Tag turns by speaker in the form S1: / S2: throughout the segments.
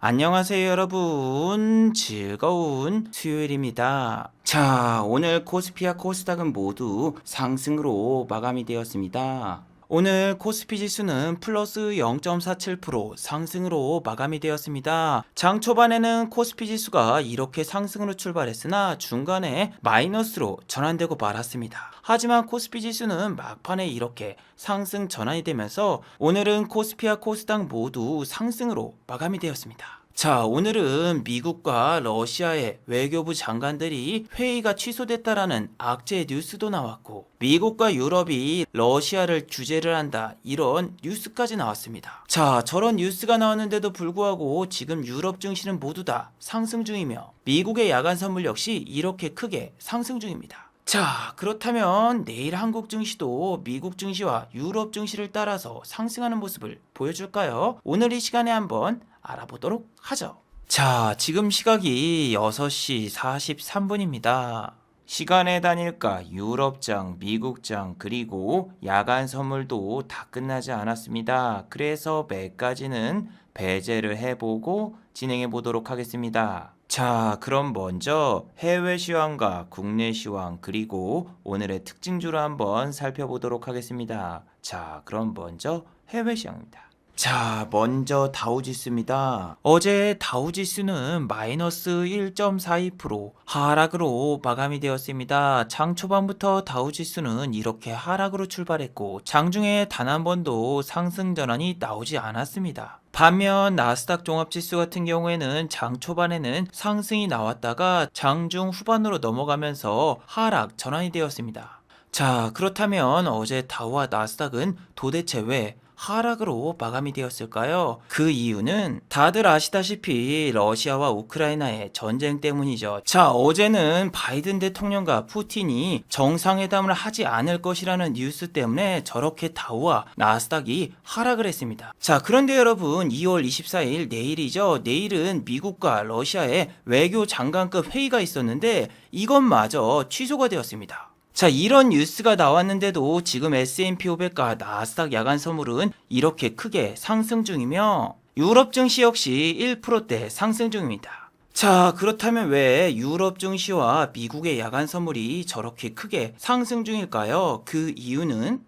S1: 안녕하세요, 여러분. 즐거운 수요일입니다. 자, 오늘 코스피와 코스닥은 모두 상승으로 마감이 되었습니다. 오늘 코스피 지수는 플러스 0.47% 상승으로 마감이 되었습니다. 장 초반에는 코스피 지수가 이렇게 상승으로 출발했으나 중간에 마이너스로 전환되고 말았습니다. 하지만 코스피 지수는 막판에 이렇게 상승 전환이 되면서 오늘은 코스피와 코스닥 모두 상승으로 마감이 되었습니다. 자, 오늘은 미국과 러시아의 외교부 장관들이 회의가 취소됐다라는 악재 뉴스도 나왔고, 미국과 유럽이 러시아를 규제를 한다, 이런 뉴스까지 나왔습니다. 자, 저런 뉴스가 나왔는데도 불구하고 지금 유럽 증시는 모두 다 상승 중이며 미국의 야간 선물 역시 이렇게 크게 상승 중입니다. 자, 그렇다면 내일 한국 증시도 미국 증시와 유럽 증시를 따라서 상승하는 모습을 보여줄까요? 오늘 이 시간에 한번 알아보도록 하죠. 자, 지금 시각이 6시 43분입니다. 시간의 단일가, 유럽장, 미국장, 그리고 야간 선물도 다 끝나지 않았습니다. 그래서 매까지는 배제를 해보고 진행해 보도록 하겠습니다. 자, 그럼 먼저 해외 시황과 국내 시황 그리고 오늘의 특징주를 한번 살펴보도록 하겠습니다. 자, 그럼 먼저 해외 시황입니다. 자, 먼저 다우지수입니다. 어제 다우지수는 마이너스 1.42% 하락으로 마감이 되었습니다. 장 초반부터 다우지수는 이렇게 하락으로 출발했고 장중에 단 한 번도 상승 전환이 나오지 않았습니다. 반면 나스닥 종합지수 같은 경우에는 장 초반에는 상승이 나왔다가 장중 후반으로 넘어가면서 하락 전환이 되었습니다. 자, 그렇다면 어제 다우와 나스닥은 도대체 왜 하락으로 마감이 되었을까요? 그 이유는 다들 아시다시피 러시아와 우크라이나의 전쟁 때문이죠. 자, 어제는 바이든 대통령과 푸틴이 정상회담을 하지 않을 것이라는 뉴스 때문에 저렇게 다우와 나스닥이 하락을 했습니다. 자, 그런데 여러분 2월 24일 내일이죠. 내일은 미국과 러시아의 외교 장관급 회의가 있었는데 이것마저 취소가 되었습니다. 자, 이런 뉴스가 나왔는데도 지금 S&P 500과 나스닥 야간 선물은 이렇게 크게 상승 중이며 유럽 증시 역시 1%대 상승 중입니다. 자, 그렇다면 왜 유럽 증시와 미국의 야간 선물이 저렇게 크게 상승 중일까요? 그 이유는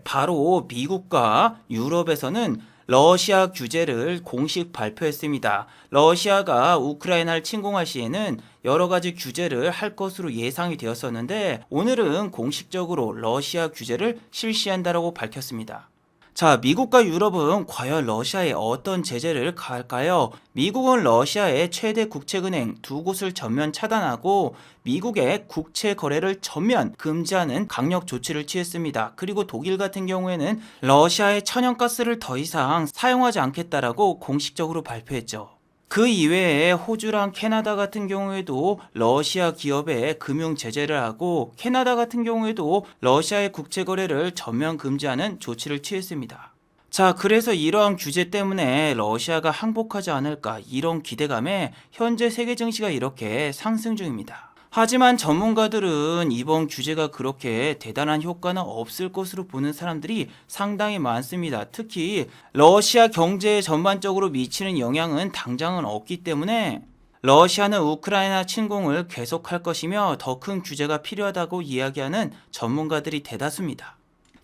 S1: 바로 미국과 유럽에서는 러시아 규제를 공식 발표했습니다. 러시아가 우크라이나를 침공할 시에는 여러 가지 규제를 할 것으로 예상이 되었었는데 오늘은 공식적으로 러시아 규제를 실시한다라고 밝혔습니다. 자, 미국과 유럽은 과연 러시아에 어떤 제재를 가할까요? 미국은 러시아의 최대 국책은행 두 곳을 전면 차단하고 미국의 국채 거래를 전면 금지하는 강력 조치를 취했습니다. 그리고 독일 같은 경우에는 러시아의 천연가스를 더 이상 사용하지 않겠다라고 공식적으로 발표했죠. 그 이외에 호주랑 캐나다 같은 경우에도 러시아 기업에 금융 제재를 하고 캐나다 같은 경우에도 러시아의 국채 거래를 전면 금지하는 조치를 취했습니다. 자, 그래서 이러한 규제 때문에 러시아가 항복하지 않을까 이런 기대감에 현재 세계 증시가 이렇게 상승 중입니다. 하지만 전문가들은 이번 규제가 그렇게 대단한 효과는 없을 것으로 보는 사람들이 상당히 많습니다. 특히 러시아 경제에 전반적으로 미치는 영향은 당장은 없기 때문에 러시아는 우크라이나 침공을 계속할 것이며 더 큰 규제가 필요하다고 이야기하는 전문가들이 대다수입니다.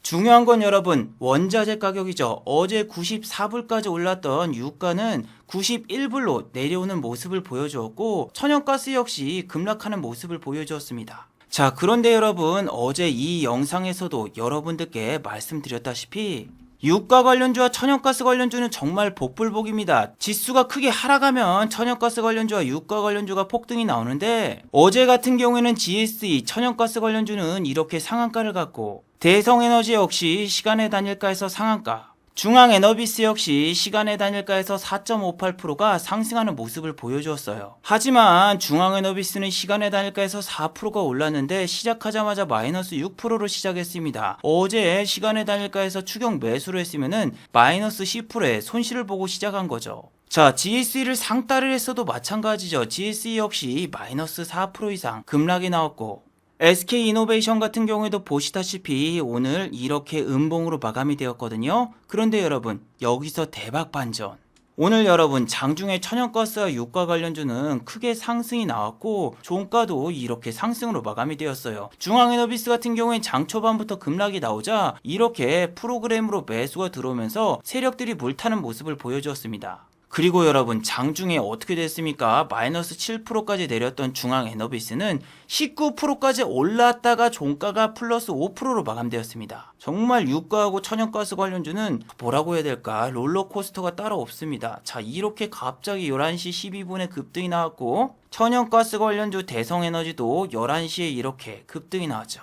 S1: 중요한 건 여러분, 원자재 가격이죠. 어제 94불까지 올랐던 유가는 91불로 내려오는 모습을 보여주었고 천연가스 역시 급락하는 모습을 보여주었습니다. 자, 그런데 여러분, 어제 이 영상에서도 여러분들께 말씀드렸다시피 유가 관련주와 천연가스 관련주는 정말 복불복입니다. 지수가 크게 하락하면 천연가스 관련주와 유가 관련주가 폭등이 나오는데 어제 같은 경우에는 GSE 천연가스 관련주는 이렇게 상한가를 갖고 대성에너지 역시 시간의 단일가에서 상한가, 중앙에너비스 역시 시간의 단일가에서 4.58%가 상승하는 모습을 보여주었어요. 하지만 중앙에너비스는 시간의 단일가에서 4%가 올랐는데 시작하자마자 마이너스 6%로 시작했습니다. 어제 시간의 단일가에서 추격 매수를 했으면은 마이너스 10%의 손실을 보고 시작한 거죠. 자, GSE를 상따를 했어도 마찬가지죠. GSE 역시 마이너스 4% 이상 급락이 나왔고 SK이노베이션 같은 경우에도 보시다시피 오늘 이렇게 음봉으로 마감이 되었거든요. 그런데 여러분, 여기서 대박 반전. 오늘 여러분 장중에 천연가스와 유가 관련주는 크게 상승이 나왔고 종가도 이렇게 상승으로 마감이 되었어요. 중앙에너비스 같은 경우엔 장 초반부터 급락이 나오자 이렇게 프로그램으로 매수가 들어오면서 세력들이 물타는 모습을 보여주었습니다. 그리고 여러분 장중에 어떻게 됐습니까? 마이너스 7%까지 내렸던 중앙에너비스는 19%까지 올랐다가 종가가 플러스 5%로 마감되었습니다. 정말 유가하고 천연가스 관련주는 뭐라고 해야 될까? 롤러코스터가 따로 없습니다. 자, 이렇게 갑자기 11시 12분에 급등이 나왔고 천연가스 관련주 대성에너지도 11시에 이렇게 급등이 나왔죠.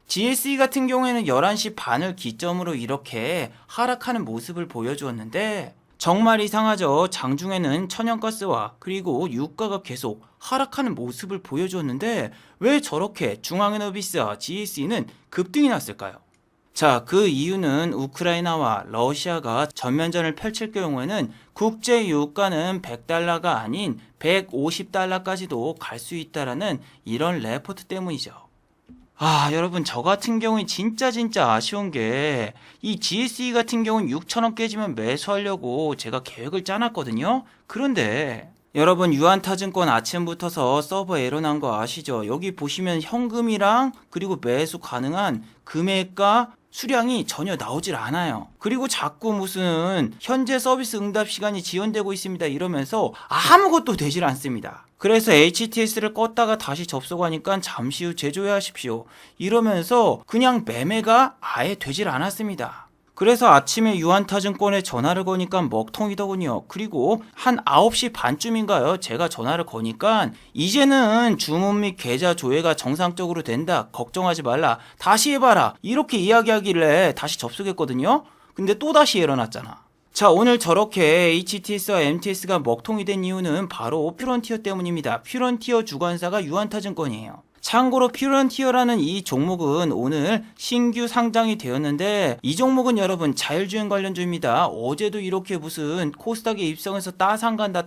S1: GSE 같은 경우에는 11시 반을 기점으로 이렇게 하락하는 모습을 보여주었는데 정말 이상하죠. 장중에는 천연가스와 그리고 유가가 계속 하락하는 모습을 보여주었는데 왜 저렇게 중앙에너비스와 GSE는 급등이 났을까요? 자, 그 이유는 우크라이나와 러시아가 전면전을 펼칠 경우에는 국제 유가는 100달러가 아닌 150달러까지도 갈 수 있다라는 이런 레포트 때문이죠. 여러분 저 같은 경우에 진짜 아쉬운 게 이 GSE 같은 경우는 6천원 깨지면 매수하려고 제가 계획을 짜놨거든요. 그런데 여러분 유한타증권 아침부터서 서버 에러 난 거 아시죠? 여기 보시면 현금이랑 그리고 매수 가능한 금액과 수량이 전혀 나오질 않아요. 그리고 자꾸 무슨 현재 서비스 응답 시간이 지연되고 있습니다 이러면서 아무것도 되질 않습니다. 그래서 HTS를 껐다가 다시 접속하니까 잠시 후 재조회하십시오 이러면서 그냥 매매가 아예 되질 않았습니다. 그래서 아침에 유한타증권에 전화를 거니까 먹통이더군요. 그리고 한 9시 반쯤인가요? 제가 전화를 거니까 이제는 주문 및 계좌 조회가 정상적으로 된다. 걱정하지 말라. 다시 해봐라. 이렇게 이야기하길래 다시 접속했거든요. 근데 또다시 일어났잖아. 자, 오늘 저렇게 HTS와 MTS가 먹통이 된 이유는 바로 퓨런티어 때문입니다. 퓨런티어 주관사가 유한타증권이에요. 참고로 퓨런티어라는 이 종목은 오늘 신규 상장이 되었는데 이 종목은 여러분 자율주행 관련주입니다. 어제도 이렇게 무슨 코스닥에 입성해서 따상 간다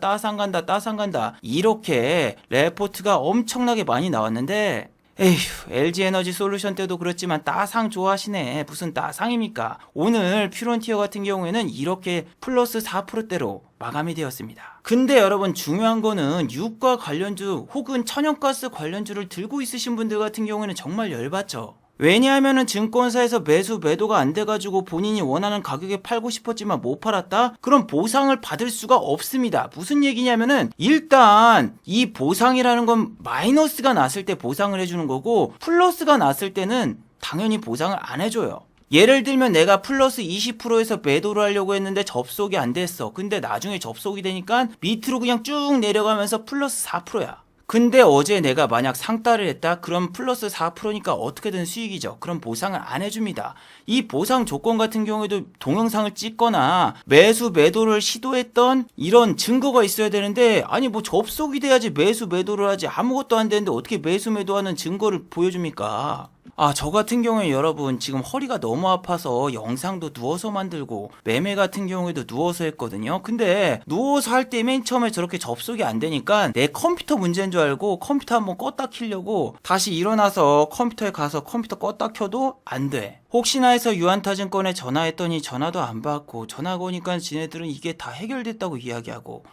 S1: 이렇게 레포트가 엄청나게 많이 나왔는데 에휴, LG에너지 솔루션 때도 그렇지만 따상 좋아하시네. 무슨 따상입니까? 오늘 퓨런티어 같은 경우에는 이렇게 플러스 4%대로 마감이 되었습니다. 근데 여러분 중요한 거는 유가 관련주 혹은 천연가스 관련주를 들고 있으신 분들 같은 경우에는 정말 열받죠. 왜냐하면은 증권사에서 매도가 안 돼가지고 본인이 원하는 가격에 팔고 싶었지만 못 팔았다? 그럼 보상을 받을 수가 없습니다. 무슨 얘기냐면은 일단 이 보상이라는 건 마이너스가 났을 때 보상을 해주는 거고 플러스가 났을 때는 당연히 보상을 안 해줘요. 예를 들면 내가 플러스 20%에서 매도를 하려고 했는데 접속이 안 됐어. 근데 나중에 접속이 되니까 밑으로 그냥 쭉 내려가면서 플러스 4%야. 근데 어제 내가 만약 상따를 했다? 그럼 플러스 4%니까 어떻게든 수익이죠. 그럼 보상을 안 해줍니다. 이 보상 조건 같은 경우에도 동영상을 찍거나 매도를 시도했던 이런 증거가 있어야 되는데 아니 뭐 접속이 돼야지 매도를 하지 아무것도 안 되는데 어떻게 매도하는 증거를 보여줍니까? 저 같은 경우에 여러분 지금 허리가 너무 아파서 영상도 누워서 만들고 매매 같은 경우에도 누워서 했거든요. 근데 누워서 할 때 맨 처음에 저렇게 접속이 안 되니까 내 컴퓨터 문제인 줄 알고 컴퓨터 한번 껐다 켜려고 다시 일어나서 컴퓨터에 가서 컴퓨터 껐다 켜도 안 돼. 혹시나 해서 유한타증권에 전화했더니 전화도 안 받고 전화 거니까 지네들은 이게 다 해결됐다고 이야기하고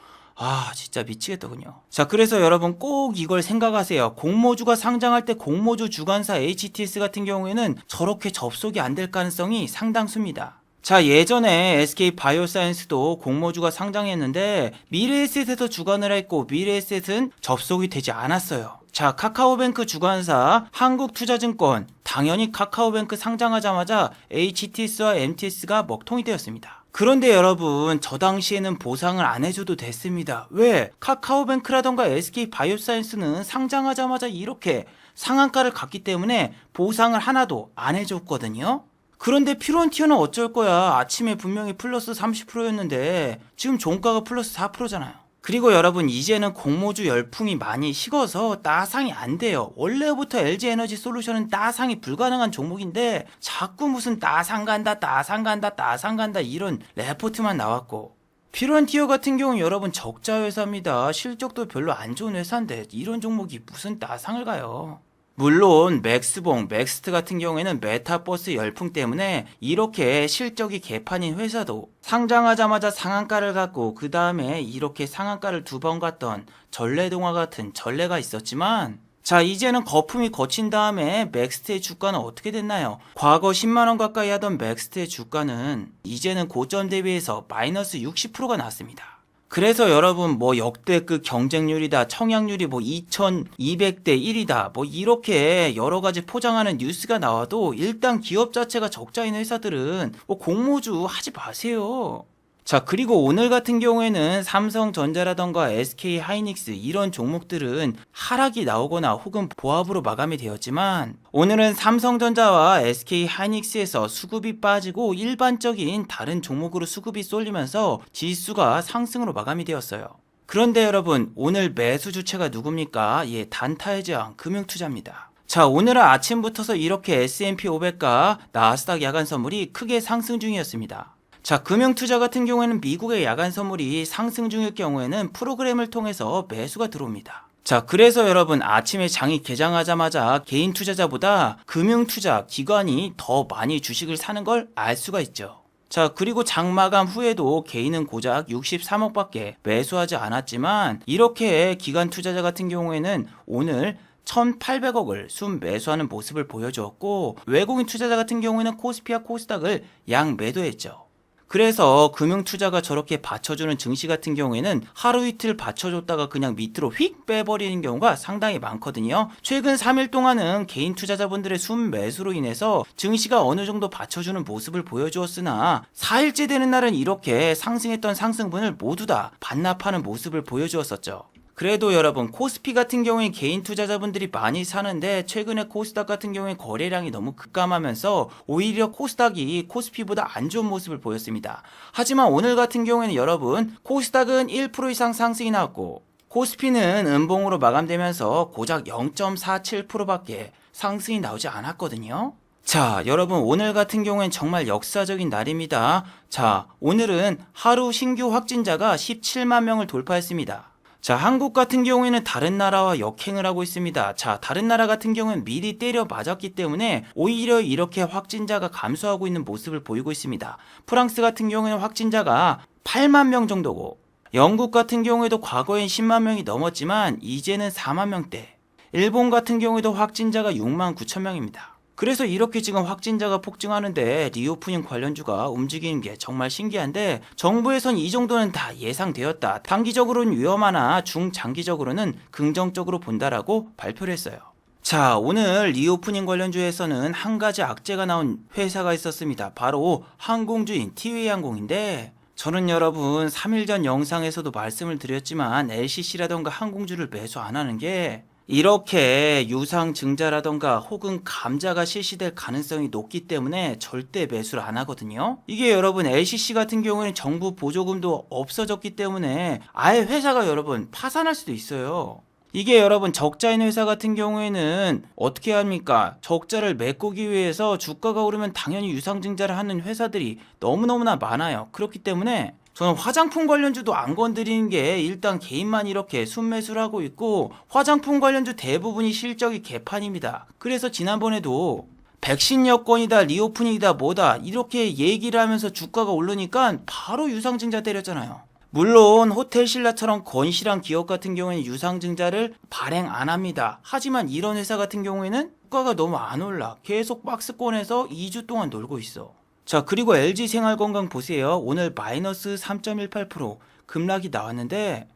S1: 진짜 미치겠더군요. 자, 그래서 여러분 꼭 이걸 생각하세요. 공모주가 상장할 때 공모주 주관사 HTS 같은 경우에는 저렇게 접속이 안 될 가능성이 상당수입니다. 자, 예전에 SK바이오사이언스도 공모주가 상장했는데 미래에셋에서 주관을 했고 미래에셋은 접속이 되지 않았어요. 자, 카카오뱅크 주관사 한국투자증권 당연히 카카오뱅크 상장하자마자 HTS와 MTS가 먹통이 되었습니다. 그런데 여러분 저 당시에는 보상을 안 해줘도 됐습니다. 왜? 카카오뱅크라던가 SK바이오사이언스는 상장하자마자 이렇게 상한가를 갔기 때문에 보상을 하나도 안 해줬거든요. 그런데 퓨런티어는 어쩔 거야. 아침에 분명히 플러스 30%였는데 지금 종가가 플러스 4%잖아요. 그리고 여러분 이제는 공모주 열풍이 많이 식어서 따상이 안 돼요. 원래부터 LG에너지 솔루션은 따상이 불가능한 종목인데 자꾸 무슨 따상 간다 이런 레포트만 나왔고 퓨런티어 같은 경우는 여러분 적자 회사입니다. 실적도 별로 안 좋은 회사인데 이런 종목이 무슨 따상을 가요. 물론 맥스봉, 맥스트 같은 경우에는 메타버스 열풍 때문에 이렇게 실적이 개판인 회사도 상장하자마자 상한가를 갖고 그 다음에 이렇게 상한가를 두 번 갔던 전래동화 같은 전례가 있었지만, 자, 이제는 거품이 거친 다음에 맥스트의 주가는 어떻게 됐나요? 과거 10만원 가까이 하던 맥스트의 주가는 이제는 고점 대비해서 마이너스 60%가 났습니다. 그래서 여러분 뭐 역대급 경쟁률이다, 청약률이 뭐 2200대 1이다, 뭐 이렇게 여러 가지 포장하는 뉴스가 나와도 일단 기업 자체가 적자인 회사들은 뭐 공모주 하지 마세요. 자, 그리고 오늘 같은 경우에는 삼성전자라던가 SK 하이닉스 이런 종목들은 하락이 나오거나 혹은 보합으로 마감이 되었지만, 오늘은 삼성전자와 SK 하이닉스에서 수급이 빠지고 일반적인 다른 종목으로 수급이 쏠리면서 지수가 상승으로 마감이 되었어요. 그런데 여러분, 오늘 매수 주체가 누굽니까? 예, 단타해지한 금융투자입니다. 자, 오늘은 아침부터서 이렇게 S&P 500과 나스닥 야간 선물이 크게 상승 중이었습니다. 자, 금융투자 같은 경우에는 미국의 야간 선물이 상승 중일 경우에는 프로그램을 통해서 매수가 들어옵니다. 자, 그래서 여러분 아침에 장이 개장하자마자 개인 투자자보다 금융투자 기관이 더 많이 주식을 사는 걸 알 수가 있죠. 자, 그리고 장 마감 후에도 개인은 고작 63억밖에 매수하지 않았지만, 이렇게 기관 투자자 같은 경우에는 오늘 1,800억을 순매수하는 모습을 보여주었고, 외국인 투자자 같은 경우에는 코스피와 코스닥을 양매도했죠. 그래서 금융투자가 저렇게 받쳐주는 증시 같은 경우에는 하루 이틀 받쳐줬다가 그냥 밑으로 휙 빼버리는 경우가 상당히 많거든요. 최근 3일 동안은 개인 투자자분들의 순매수로 인해서 증시가 어느 정도 받쳐주는 모습을 보여주었으나, 4일째 되는 날은 이렇게 상승했던 상승분을 모두 다 반납하는 모습을 보여주었었죠. 그래도 여러분 코스피 같은 경우에 개인 투자자분들이 많이 사는데, 최근에 코스닥 같은 경우에 거래량이 너무 급감하면서 오히려 코스닥이 코스피보다 안 좋은 모습을 보였습니다. 하지만 오늘 같은 경우에는 여러분 코스닥은 1% 이상 상승이 나왔고, 코스피는 음봉으로 마감되면서 고작 0.47%밖에 상승이 나오지 않았거든요. 자, 여러분 오늘 같은 경우엔 정말 역사적인 날입니다. 자, 오늘은 하루 신규 확진자가 17만 명을 돌파했습니다. 자, 한국 같은 경우에는 다른 나라와 역행을 하고 있습니다. 자, 다른 나라 같은 경우는 미리 때려 맞았기 때문에 오히려 이렇게 확진자가 감소하고 있는 모습을 보이고 있습니다. 프랑스 같은 경우에는 확진자가 8만 명 정도고, 영국 같은 경우에도 과거엔 10만 명이 넘었지만 이제는 4만 명대, 일본 같은 경우에도 확진자가 6만 9천 명입니다. 그래서 이렇게 지금 확진자가 폭증하는데 리오프닝 관련주가 움직이는 게 정말 신기한데, 정부에선 이 정도는 다 예상되었다, 단기적으로는 위험하나 중장기적으로는 긍정적으로 본다라고 발표를 했어요. 자, 오늘 리오프닝 관련주에서는 한 가지 악재가 나온 회사가 있었습니다. 바로 항공주인 티웨이항공인데, 저는 여러분 3일 전 영상에서도 말씀을 드렸지만 LCC라던가 항공주를 매수 안 하는 게, 이렇게 유상증자라던가 혹은 감자가 실시될 가능성이 높기 때문에 절대 매수를 안 하거든요. 이게 여러분 LCC 같은 경우에는 정부 보조금도 없어졌기 때문에 아예 회사가 여러분 파산할 수도 있어요. 이게 여러분 적자인 회사 같은 경우에는 어떻게 합니까? 적자를 메꾸기 위해서 주가가 오르면 당연히 유상증자를 하는 회사들이 너무너무나 많아요. 그렇기 때문에 저는 화장품 관련주도 안 건드리는 게, 일단 개인만 이렇게 순매수를 하고 있고, 화장품 관련주 대부분이 실적이 개판입니다. 그래서 지난번에도 백신 여건이다, 리오프닝이다, 뭐다 이렇게 얘기를 하면서 주가가 오르니까 바로 유상증자 때렸잖아요. 물론 호텔신라처럼 건실한 기업 같은 경우에는 유상증자를 발행 안 합니다. 하지만 이런 회사 같은 경우에는 주가가 너무 안 올라 계속 박스권에서 2주 동안 놀고 있어. 자, 그리고 LG생활건강 보세요. 오늘 마이너스 3.18% 급락이 나왔는데,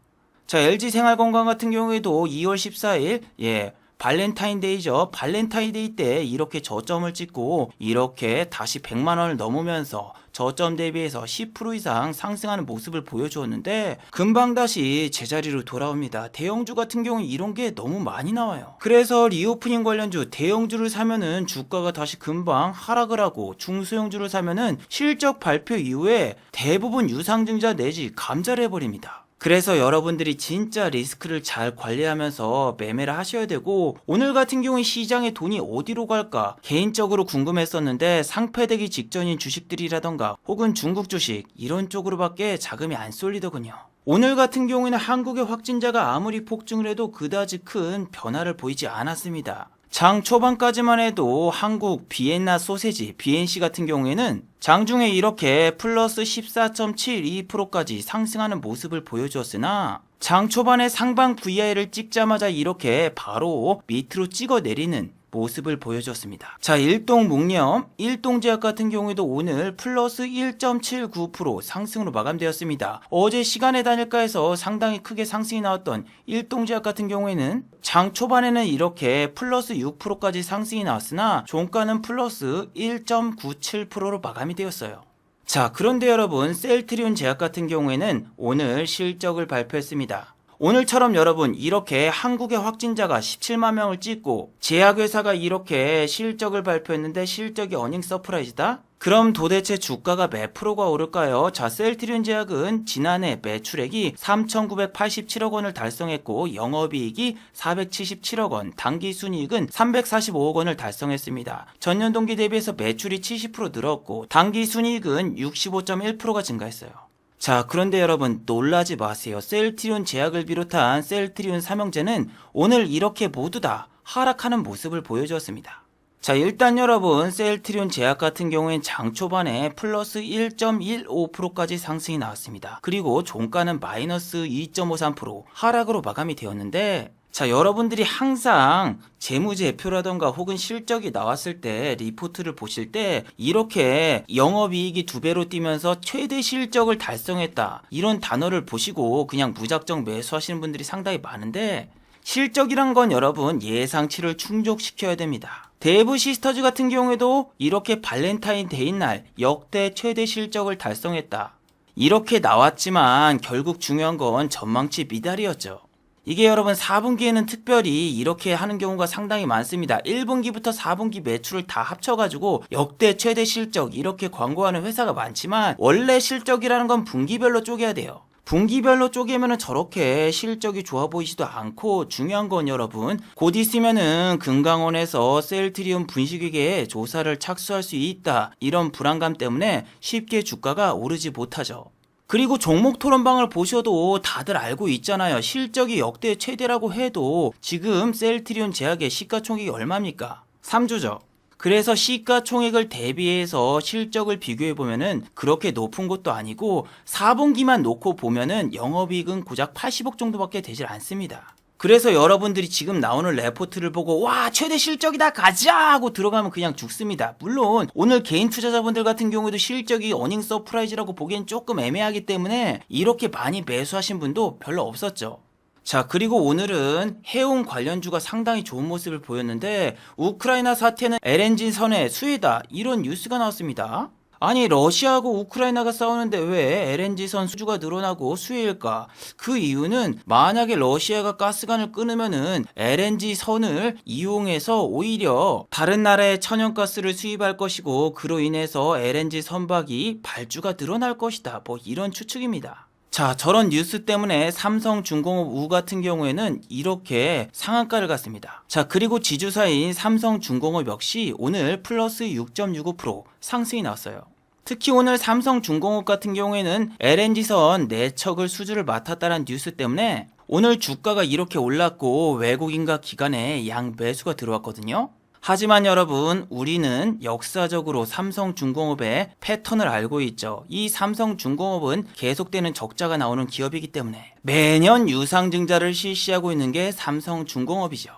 S1: 자, LG생활건강 같은 경우에도 2월 14일 발렌타인데이죠. 발렌타인데이 때 이렇게 저점을 찍고 이렇게 다시 100만 원을 넘으면서 저점 대비해서 10% 이상 상승하는 모습을 보여주었는데, 금방 다시 제자리로 돌아옵니다. 대형주 같은 경우는 이런 게 너무 많이 나와요. 그래서 리오프닝 관련주 대형주를 사면은 주가가 다시 금방 하락을 하고, 중소형주를 사면은 실적 발표 이후에 대부분 유상증자 내지 감자를 해버립니다. 그래서 여러분들이 진짜 리스크를 잘 관리하면서 매매를 하셔야 되고, 오늘 같은 경우에 시장에 돈이 어디로 갈까 개인적으로 궁금했었는데, 상패되기 직전인 주식들이라던가 혹은 중국 주식 이런 쪽으로밖에 자금이 안 쏠리더군요. 오늘 같은 경우에는 한국의 확진자가 아무리 폭증을 해도 그다지 큰 변화를 보이지 않았습니다. 장 초반까지만 해도 한국 비엔나 소세지 BNC 같은 경우에는 장중에 이렇게 플러스 14.72%까지 상승하는 모습을 보여주었으나 장 초반에 상방 VI를 찍자마자 이렇게 바로 밑으로 찍어 내리는 모습을 보여줬습니다. 자, 일동묵념, 일동제약 같은 경우에도 오늘 플러스 1.79% 상승으로 마감되었습니다. 어제 시간의 단일가에서 상당히 크게 상승이 나왔던 일동제약 같은 경우에는 장 초반에는 이렇게 플러스 6%까지 상승이 나왔으나 종가는 플러스 1.97%로 마감이 되었어요. 자, 그런데 여러분, 셀트리온 제약 같은 경우에는 오늘 실적을 발표했습니다. 오늘처럼 여러분 이렇게 한국의 확진자가 17만 명을 찍고 제약회사가 이렇게 실적을 발표했는데 실적이 어닝 서프라이즈다? 그럼 도대체 주가가 몇 프로가 오를까요? 자, 셀트리온 제약은 지난해 매출액이 3,987억 원을 달성했고 영업이익이 477억 원, 당기순이익은 345억 원을 달성했습니다. 전년 동기 대비해서 매출이 70% 늘었고 당기순이익은 65.1%가 증가했어요. 자, 그런데 여러분 놀라지 마세요. 셀트리온 제약을 비롯한 셀트리온 삼형제는 오늘 이렇게 모두 다 하락하는 모습을 보여주었습니다. 자, 일단 여러분 셀트리온 제약 같은 경우엔 장 초반에 플러스 1.15%까지 상승이 나왔습니다. 그리고 종가는 마이너스 2.53% 하락으로 마감이 되었는데, 자, 여러분들이 항상 재무제표라던가 혹은 실적이 나왔을 때 리포트를 보실 때 이렇게 영업이익이 2배로 뛰면서 최대 실적을 달성했다 이런 단어를 보시고 그냥 무작정 매수하시는 분들이 상당히 많은데, 실적이란 건 여러분 예상치를 충족시켜야 됩니다. 대부 시스터즈 같은 경우에도 이렇게 발렌타인데이 날 역대 최대 실적을 달성했다 이렇게 나왔지만 결국 중요한 건 전망치 미달이었죠. 이게 여러분 4분기에는 특별히 이렇게 하는 경우가 상당히 많습니다. 1분기부터 4분기 매출을 다 합쳐가지고 역대 최대 실적 이렇게 광고하는 회사가 많지만 원래 실적이라는 건 분기별로 쪼개야 돼요. 분기별로 쪼개면은 저렇게 실적이 좋아 보이지도 않고, 중요한 건 여러분 곧 있으면은 금강원에서 셀트리온 분식회계에 조사를 착수할 수 있다 이런 불안감 때문에 쉽게 주가가 오르지 못하죠. 그리고 종목 토론방을 보셔도 다들 알고 있잖아요. 실적이 역대 최대라고 해도 지금 셀트리온 제약의 시가총액이 얼마입니까? 3조죠. 그래서 시가총액을 대비해서 실적을 비교해보면은 그렇게 높은 것도 아니고 4분기만 놓고 보면은 영업이익은 고작 80억 정도밖에 되질 않습니다. 그래서 여러분들이 지금 나오는 레포트를 보고 와 최대 실적이다 가자 하고 들어가면 그냥 죽습니다. 물론 오늘 개인 투자자분들 같은 경우에도 실적이 어닝 서프라이즈라고 보기엔 조금 애매하기 때문에 이렇게 많이 매수하신 분도 별로 없었죠. 자, 그리고 오늘은 해운 관련주가 상당히 좋은 모습을 보였는데 우크라이나 사태는 LNG 선의 수혜다 이런 뉴스가 나왔습니다. 아니 러시아하고 우크라이나가 싸우는데 왜 LNG선 수주가 늘어나고 수혜일까? 그 이유는 만약에 러시아가 가스관을 끊으면은 LNG선을 이용해서 오히려 다른 나라의 천연가스를 수입할 것이고 그로 인해서 LNG 선박이 발주가 늘어날 것이다. 뭐 이런 추측입니다. 자, 저런 뉴스 때문에 삼성중공업 우 같은 경우에는 이렇게 상한가를 갔습니다. 자, 그리고 지주사인 삼성중공업 역시 오늘 플러스 6.65% 상승이 나왔어요. 특히 오늘 삼성중공업 같은 경우에는 LNG선 4척을 수주를 맡았다는 뉴스 때문에 오늘 주가가 이렇게 올랐고 외국인과 기관에 양 매수가 들어왔거든요. 하지만 여러분 우리는 역사적으로 삼성중공업의 패턴을 알고 있죠. 이 삼성중공업은 계속되는 적자가 나오는 기업이기 때문에 매년 유상증자를 실시하고 있는 게 삼성중공업이죠.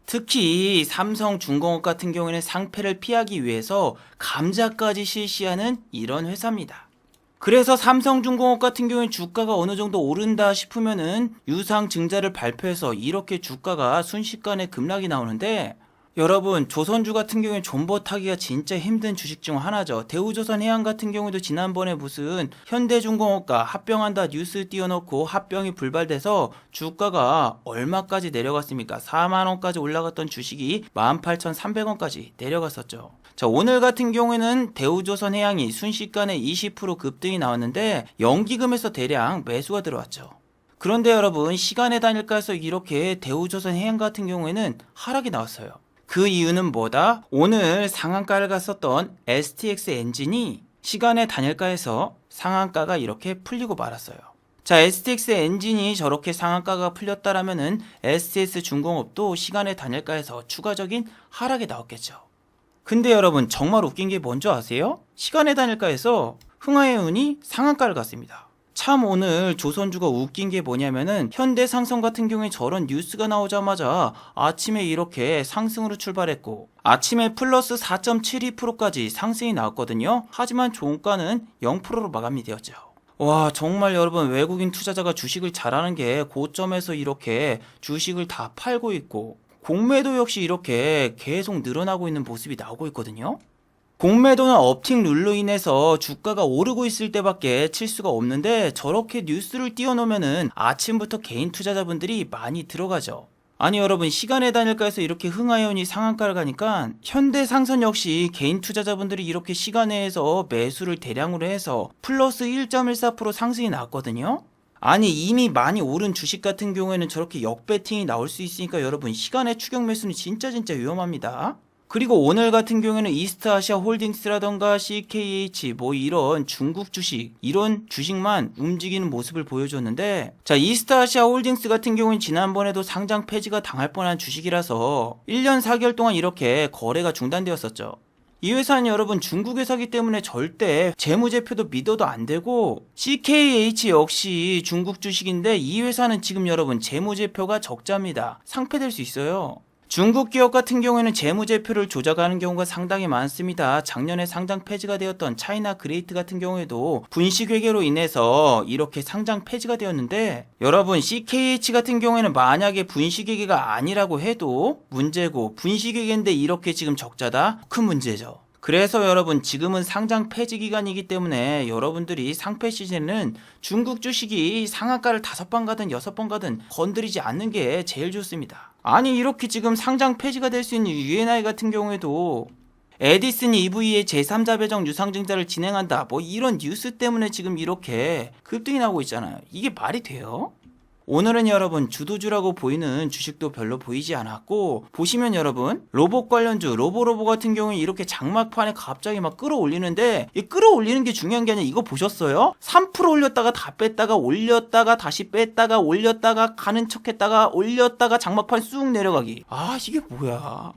S1: 특히 삼성중공업 같은 경우에는 상패를 피하기 위해서 감자까지 실시하는 이런 회사입니다. 그래서 삼성중공업 같은 경우에 주가가 어느 정도 오른다 싶으면은 유상증자를 발표해서 이렇게 주가가 순식간에 급락이 나오는데, 여러분 조선주 같은 경우에 존버 타기가 진짜 힘든 주식 중 하나죠. 대우조선해양 같은 경우도 지난번에 무슨 현대중공업과 합병한다 뉴스 띄워놓고 합병이 불발돼서 주가가 얼마까지 내려갔습니까? 4만원까지 올라갔던 주식이 18,300원까지 내려갔었죠. 자, 오늘 같은 경우에는 대우조선해양이 순식간에 20% 급등이 나왔는데 연기금에서 대량 매수가 들어왔죠. 그런데 여러분 시간의 단일가에서 이렇게 대우조선해양 같은 경우에는 하락이 나왔어요. 그 이유는 뭐다? 오늘 상한가를 갔었던 STX 엔진이 시간의 단일가에서 상한가가 이렇게 풀리고 말았어요. 자, STX 엔진이 저렇게 상한가가 풀렸다라면은 SS중공업도 시간의 단일가에서 추가적인 하락이 나왔겠죠. 근데 여러분 정말 웃긴 게 뭔지 아세요? 시간의 단일가에서 흥하해운이 상한가를 갔습니다. 참 오늘 조선주가 웃긴 게 뭐냐면은 현대상성 같은 경우에 저런 뉴스가 나오자마자 아침에 이렇게 상승으로 출발했고 아침에 플러스 4.72%까지 상승이 나왔거든요. 하지만 종가는 0%로 마감이 되었죠. 와, 정말 여러분 외국인 투자자가 주식을 잘하는 게 고점에서 이렇게 주식을 다 팔고 있고 공매도 역시 이렇게 계속 늘어나고 있는 모습이 나오고 있거든요. 공매도는 업팅 룰로 인해서 주가가 오르고 있을 때밖에 칠 수가 없는데 저렇게 뉴스를 띄워놓으면은 아침부터 개인 투자자분들이 많이 들어가죠. 아니 여러분 시간의 단일가에서 이렇게 흥하해운이 상한가를 가니까 현대상선 역시 개인 투자자분들이 이렇게 시간에서 매수를 대량으로 해서 플러스 1.14% 상승이 나왔거든요. 아니 이미 많이 오른 주식 같은 경우에는 저렇게 역배팅이 나올 수 있으니까 여러분 시간의 추격 매수는 진짜 위험합니다. 그리고 오늘 같은 경우에는 이스트아시아 홀딩스라던가 CKH 뭐 이런 중국 주식 이런 주식만 움직이는 모습을 보여줬는데 자 이스트아시아 홀딩스 같은 경우는 지난번에도 상장 폐지가 당할 뻔한 주식이라서 1년 4개월 동안 이렇게 거래가 중단되었었죠. 이 회사는 여러분 중국 회사기 때문에 절대 재무제표도 믿어도 안 되고 CKH 역시 중국 주식인데 이 회사는 지금 여러분 재무제표가 적자입니다. 상폐될 수 있어요. 중국 기업 같은 경우에는 재무제표를 조작하는 경우가 상당히 많습니다. 작년에 상장 폐지가 되었던 차이나 그레이트 같은 경우에도 분식회계로 인해서 이렇게 상장 폐지가 되었는데 여러분 CKH 같은 경우에는 만약에 분식회계가 아니라고 해도 문제고 분식회계인데 이렇게 지금 적자다? 큰 문제죠. 그래서 여러분 지금은 상장 폐지 기간이기 때문에 여러분들이 상폐 시즌에는 중국 주식이 상한가를 5번 가든 6번 가든 건드리지 않는 게 제일 좋습니다. 아니 이렇게 지금 상장 폐지가 될 수 있는 UNI 같은 경우에도 에디슨 EV의 제3자 배정 유상증자를 진행한다 뭐 이런 뉴스 때문에 지금 이렇게 급등이 나오고 있잖아요. 이게 말이 돼요? 오늘은 여러분 주도주라고 보이는 주식도 별로 보이지 않았고 보시면 여러분 로봇 관련주 로보로보 같은 경우에 이렇게 장막판에 갑자기 막 끌어올리는데 이 끌어올리는 게 중요한 게 아니라 이거 보셨어요? 3% 올렸다가 다 뺐다가 올렸다가 다시 뺐다가 올렸다가 가는 척했다가 올렸다가 장막판 쑥 내려가기. 아 이게 뭐야.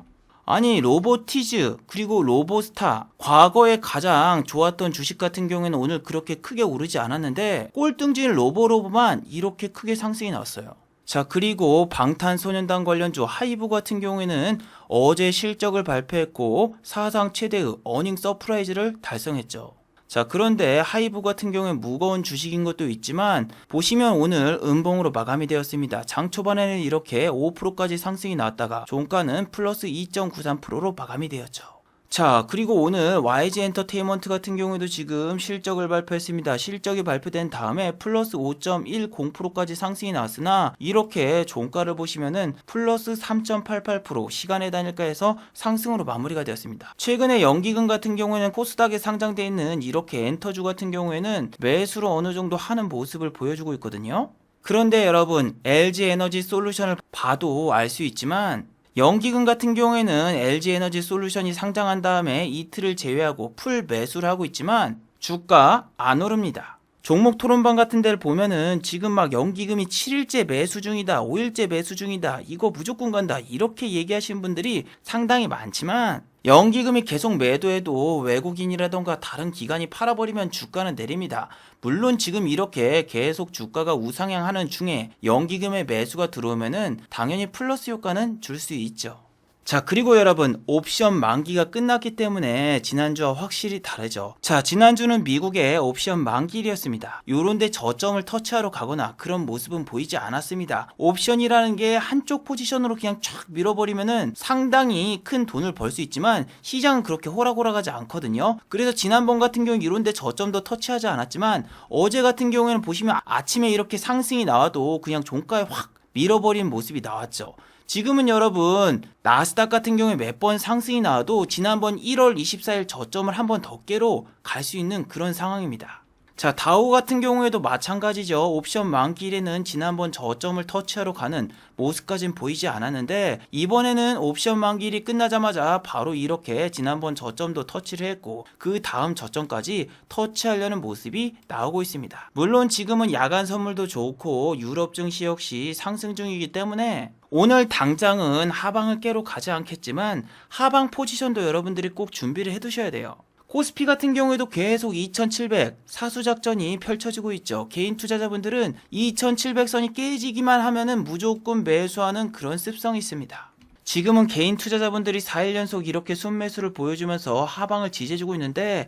S1: 아니 로보티즈 그리고 로보스타 과거에 가장 좋았던 주식 같은 경우에는 오늘 그렇게 크게 오르지 않았는데 꼴등진 로보로보만 이렇게 크게 상승이 나왔어요. 자 그리고 방탄소년단 관련주 하이브 같은 경우에는 어제 실적을 발표했고 사상 최대의 어닝 서프라이즈를 달성했죠. 자 그런데 하이브 같은 경우에 무거운 주식인 것도 있지만 보시면 오늘 음봉으로 마감이 되었습니다. 장 초반에는 이렇게 5%까지 상승이 나왔다가 종가는 플러스 2.93%로 마감이 되었죠. 자 그리고 오늘 YG 엔터테인먼트 같은 경우에도 지금 실적을 발표했습니다. 실적이 발표된 다음에 플러스 5.10%까지 상승이 나왔으나 이렇게 종가를 보시면은 플러스 3.88% 시간의 단일가에서 상승으로 마무리가 되었습니다. 최근에 연기금 같은 경우에는 코스닥에 상장되어 있는 이렇게 엔터주 같은 경우에는 매수로 어느 정도 하는 모습을 보여주고 있거든요. 그런데 여러분 LG에너지 솔루션을 봐도 알 수 있지만 연기금 같은 경우에는 LG에너지 솔루션이 상장한 다음에 이틀을 제외하고 풀 매수를 하고 있지만 주가 안 오릅니다. 종목 토론방 같은 데를 보면은 지금 막 연기금이 7일째 매수 중이다 5일째 매수 중이다 이거 무조건 간다 이렇게 얘기하시는 분들이 상당히 많지만 연기금이 계속 매도해도 외국인이라던가 다른 기관이 팔아버리면 주가는 내립니다. 물론 지금 이렇게 계속 주가가 우상향하는 중에 연기금의 매수가 들어오면은 당연히 플러스 효과는 줄 수 있죠. 자 그리고 여러분 옵션 만기가 끝났기 때문에 지난주와 확실히 다르죠. 자 지난주는 미국의 옵션 만기일이었습니다. 요런데 저점을 터치하러 가거나 그런 모습은 보이지 않았습니다. 옵션이라는 게 한쪽 포지션으로 그냥 쫙 밀어버리면은 상당히 큰 돈을 벌 수 있지만 시장은 그렇게 호락호락하지 않거든요. 그래서 지난번 같은 경우는 이런데 저점도 터치하지 않았지만 어제 같은 경우에는 보시면 아침에 이렇게 상승이 나와도 그냥 종가에 확 밀어버린 모습이 나왔죠. 지금은 여러분 나스닥 같은 경우에 몇 번 상승이 나와도 지난번 1월 24일 저점을 한 번 더 깨러 갈 수 있는 그런 상황입니다. 자, 다오 같은 경우에도 마찬가지죠. 옵션 만길에는 지난번 저점을 터치하러 가는 모습까진 보이지 않았는데 이번에는 옵션 만길이 끝나자마자 바로 이렇게 지난번 저점도 터치를 했고 그 다음 저점까지 터치하려는 모습이 나오고 있습니다. 물론 지금은 야간 선물도 좋고 유럽 증시 역시 상승 중이기 때문에 오늘 당장은 하방을 깨러 가지 않겠지만 하방 포지션도 여러분들이 꼭 준비를 해 두셔야 돼요. 코스피 같은 경우에도 계속 2700 사수작전이 펼쳐지고 있죠. 개인 투자자분들은 2700선이 깨지기만 하면은 무조건 매수하는 그런 습성이 있습니다. 지금은 개인 투자자분들이 4일 연속 이렇게 순매수를 보여주면서 하방을 지지해주고 있는데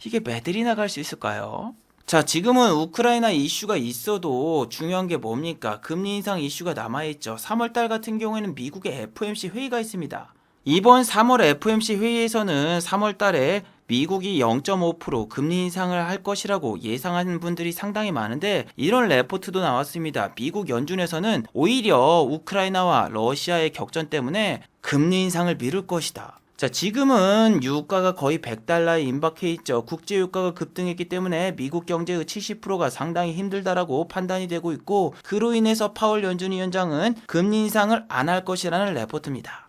S1: 이게 매들이 나갈 수 있을까요? 자, 지금은 우크라이나 이슈가 있어도 중요한 게 뭡니까? 금리 인상 이슈가 남아있죠. 3월달 같은 경우에는 미국의 FOMC 회의가 있습니다. 이번 3월 FOMC 회의에서는 3월 달에 미국이 0.5% 금리 인상을 할 것이라고 예상하는 분들이 상당히 많은데 이런 레포트도 나왔습니다. 미국 연준에서는 오히려 우크라이나와 러시아의 격전 때문에 금리 인상을 미룰 것이다. 자, 지금은 유가가 거의 100달러에 임박해 있죠. 국제 유가가 급등했기 때문에 미국 경제의 70%가 상당히 힘들다라고 판단이 되고 있고 그로 인해서 파월 연준 위원장은 금리 인상을 안 할 것이라는 레포트입니다.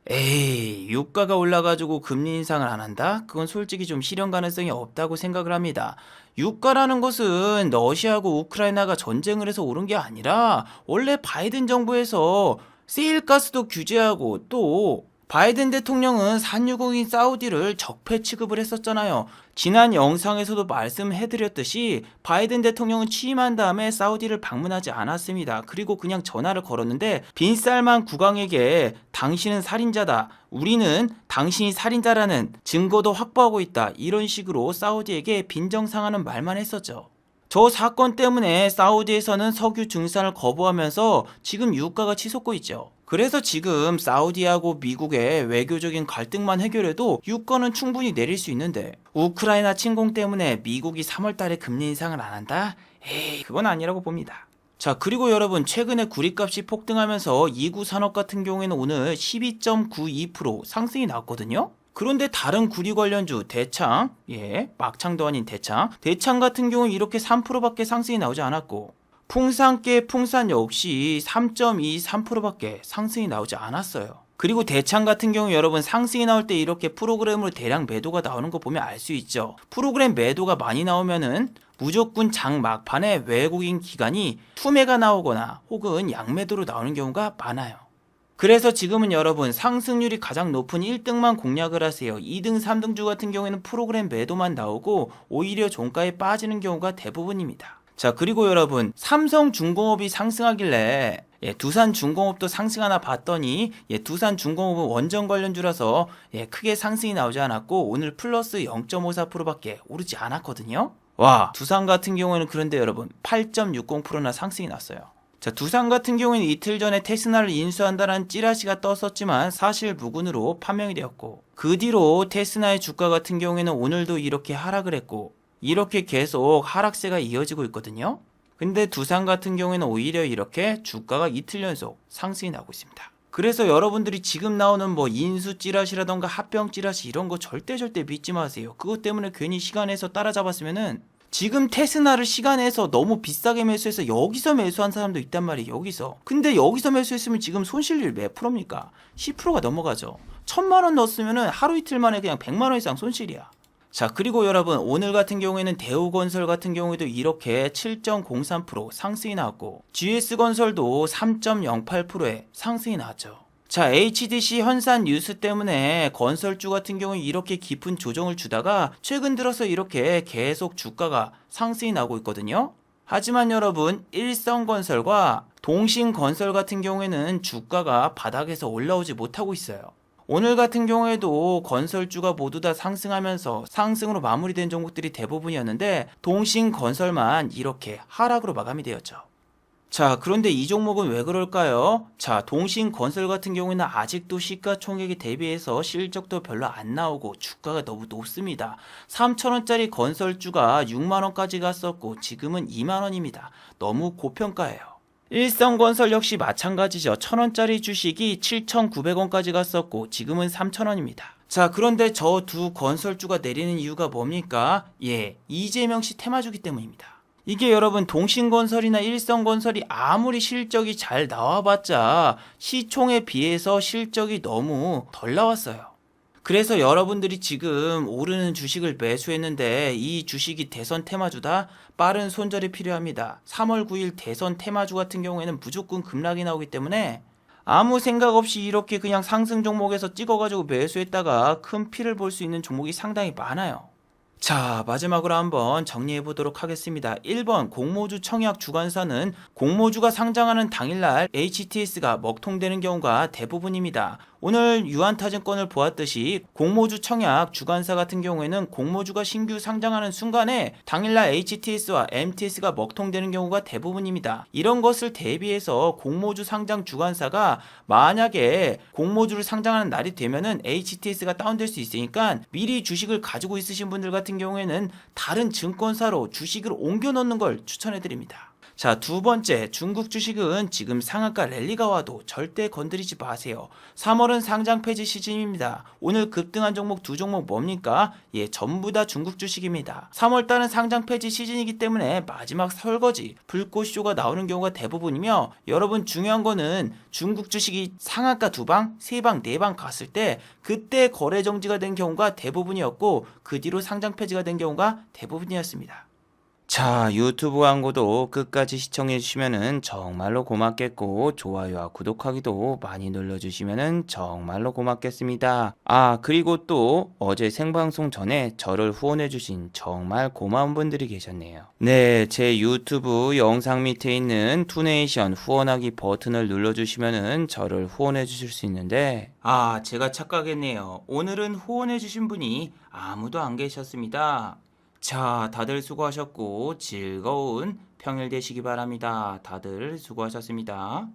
S1: 에이, 유가가 올라가지고 금리 인상을 안 한다? 그건 솔직히 좀 실현 가능성이 없다고 생각을 합니다. 유가라는 것은 러시아하고 우크라이나가 전쟁을 해서 오른 게 아니라 원래 바이든 정부에서 세일가스도 규제하고 또 바이든 대통령은 산유국인 사우디를 적폐 취급을 했었잖아요. 지난 영상에서도 말씀해드렸듯이 바이든 대통령은 취임한 다음에 사우디를 방문하지 않았습니다. 그리고 그냥 전화를 걸었는데 빈살만 국왕에게 당신은 살인자다. 우리는 당신이 살인자라는 증거도 확보하고 있다. 이런 식으로 사우디에게 빈정상하는 말만 했었죠. 저 사건 때문에 사우디에서는 석유 증산을 거부하면서 지금 유가가 치솟고 있죠. 그래서 지금 사우디하고 미국의 외교적인 갈등만 해결해도 유가는 충분히 내릴 수 있는데 우크라이나 침공 때문에 미국이 3월 달에 금리 인상을 안 한다? 에이, 그건 아니라고 봅니다. 자, 그리고 여러분 최근에 구리값이 폭등하면서 이구 산업 같은 경우에는 오늘 12.92% 상승이 나왔거든요. 그런데 다른 구리 관련주 대창, 막창도 아닌 대창 같은 경우 이렇게 3%밖에 상승이 나오지 않았고 풍산계 풍산 역시 3.23%밖에 상승이 나오지 않았어요. 그리고 대창 같은 경우 여러분 상승이 나올 때 이렇게 프로그램으로 대량 매도가 나오는 거 보면 알 수 있죠. 프로그램 매도가 많이 나오면은 무조건 장 막판에 외국인 기관이 투매가 나오거나 혹은 양매도로 나오는 경우가 많아요. 그래서 지금은 여러분 상승률이 가장 높은 1등만 공략을 하세요. 2등, 3등주 같은 경우에는 프로그램 매도만 나오고 오히려 종가에 빠지는 경우가 대부분입니다. 자, 그리고 여러분 삼성중공업이 상승하길래 두산중공업도 상승하나 봤더니 두산중공업은 원전 관련주라서 크게 상승이 나오지 않았고 오늘 플러스 0.54%밖에 오르지 않았거든요. 와, 두산 같은 경우에는 그런데 여러분 8.60%나 상승이 났어요. 자, 두산 같은 경우에는 이틀 전에 테스나를 인수한다는 찌라시가 떴었지만 사실 무근으로 판명이 되었고 그 뒤로 테스나의 주가 같은 경우에는 오늘도 이렇게 하락을 했고 이렇게 계속 하락세가 이어지고 있거든요. 근데 두산 같은 경우에는 오히려 이렇게 주가가 이틀 연속 상승이 나고 있습니다. 그래서 여러분들이 지금 나오는 뭐 인수 찌라시라던가 합병 찌라시 이런 거 절대 믿지 마세요. 그것 때문에 괜히 시간에서 따라잡았으면은 지금 테스나를 시간에서 너무 비싸게 매수해서 여기서 매수한 사람도 있단 말이에요. 여기서. 근데 여기서 매수했으면 지금 손실률 몇 프로입니까? 10%가 넘어가죠. 1000만 원 넣었으면은 하루 이틀 만에 그냥 100만 원 이상 손실이야. 자, 그리고 여러분 오늘 같은 경우에는 대우건설 같은 경우에도 이렇게 7.03% 상승이 나왔고 GS건설도 3.08%의 상승이 나왔죠. 자, HDC 현산 뉴스 때문에 건설주 같은 경우에 이렇게 깊은 조정을 주다가 최근 들어서 이렇게 계속 주가가 상승이 나고 있거든요. 하지만 여러분 일성건설과 동신건설 같은 경우에는 주가가 바닥에서 올라오지 못하고 있어요. 오늘 같은 경우에도 건설주가 모두 다 상승하면서 상승으로 마무리된 종목들이 대부분이었는데 동신건설만 이렇게 하락으로 마감이 되었죠. 자, 그런데 이 종목은 왜 그럴까요? 자, 동신건설 같은 경우에는 아직도 시가총액에 대비해서 실적도 별로 안 나오고 주가가 너무 높습니다. 3,000원짜리 건설주가 6만원까지 갔었고 지금은 2만원입니다. 너무 고평가예요. 일성건설 역시 마찬가지죠. 1,000원짜리 주식이 7,900원까지 갔었고 지금은 3,000원입니다. 자, 그런데 저 두 건설주가 내리는 이유가 뭡니까? 예, 이재명 씨 테마주기 때문입니다. 이게 여러분 동신건설이나 일성건설이 아무리 실적이 잘 나와봤자 시총에 비해서 실적이 너무 덜 나왔어요. 그래서 여러분들이 지금 오르는 주식을 매수했는데 이 주식이 대선 테마주다? 빠른 손절이 필요합니다. 3월 9일 대선 테마주 같은 경우에는 무조건 급락이 나오기 때문에 아무 생각 없이 이렇게 그냥 상승 종목에서 찍어가지고 매수했다가 큰 피를 볼 수 있는 종목이 상당히 많아요. 자, 마지막으로 한번 정리해 보도록 하겠습니다. 1번 공모주 청약 주관사는 공모주가 상장하는 당일날 HTS가 먹통되는 경우가 대부분입니다. 오늘 유한타증권을 보았듯이 공모주 청약 주관사 같은 경우에는 공모주가 신규 상장하는 순간에 당일날 HTS와 MTS가 먹통되는 경우가 대부분입니다. 이런 것을 대비해서 공모주 상장 주관사가 만약에 공모주를 상장하는 날이 되면은 HTS가 다운될 수 있으니까 미리 주식을 가지고 있으신 분들 같은 경우에는 다른 증권사로 주식을 옮겨 놓는 걸 추천해 드립니다. 자, 두 번째, 중국 주식은 지금 상한가 랠리가 와도 절대 건드리지 마세요. 3월은 상장 폐지 시즌입니다. 오늘 급등한 종목 두 종목 뭡니까? 예, 전부 다 중국 주식입니다. 3월달은 상장 폐지 시즌이기 때문에 마지막 설거지, 불꽃쇼가 나오는 경우가 대부분이며 여러분 중요한 거는 중국 주식이 상한가 두 방, 세 방, 네 방 갔을 때 그때 거래 정지가 된 경우가 대부분이었고 그 뒤로 상장 폐지가 된 경우가 대부분이었습니다. 자, 유튜브 광고도 끝까지 시청해주시면 정말로 고맙겠고 좋아요와 구독하기도 많이 눌러주시면 정말로 고맙겠습니다. 아, 그리고 또 어제 생방송 전에 저를 후원해주신 정말 고마운 분들이 계셨네요. 네, 제 유튜브 영상 밑에 있는 투네이션 후원하기 버튼을 눌러주시면 저를 후원해주실 수 있는데 제가 착각했네요. 오늘은 후원해주신 분이 아무도 안 계셨습니다. 자, 다들 수고하셨고 즐거운 평일 되시기 바랍니다. 다들 수고하셨습니다.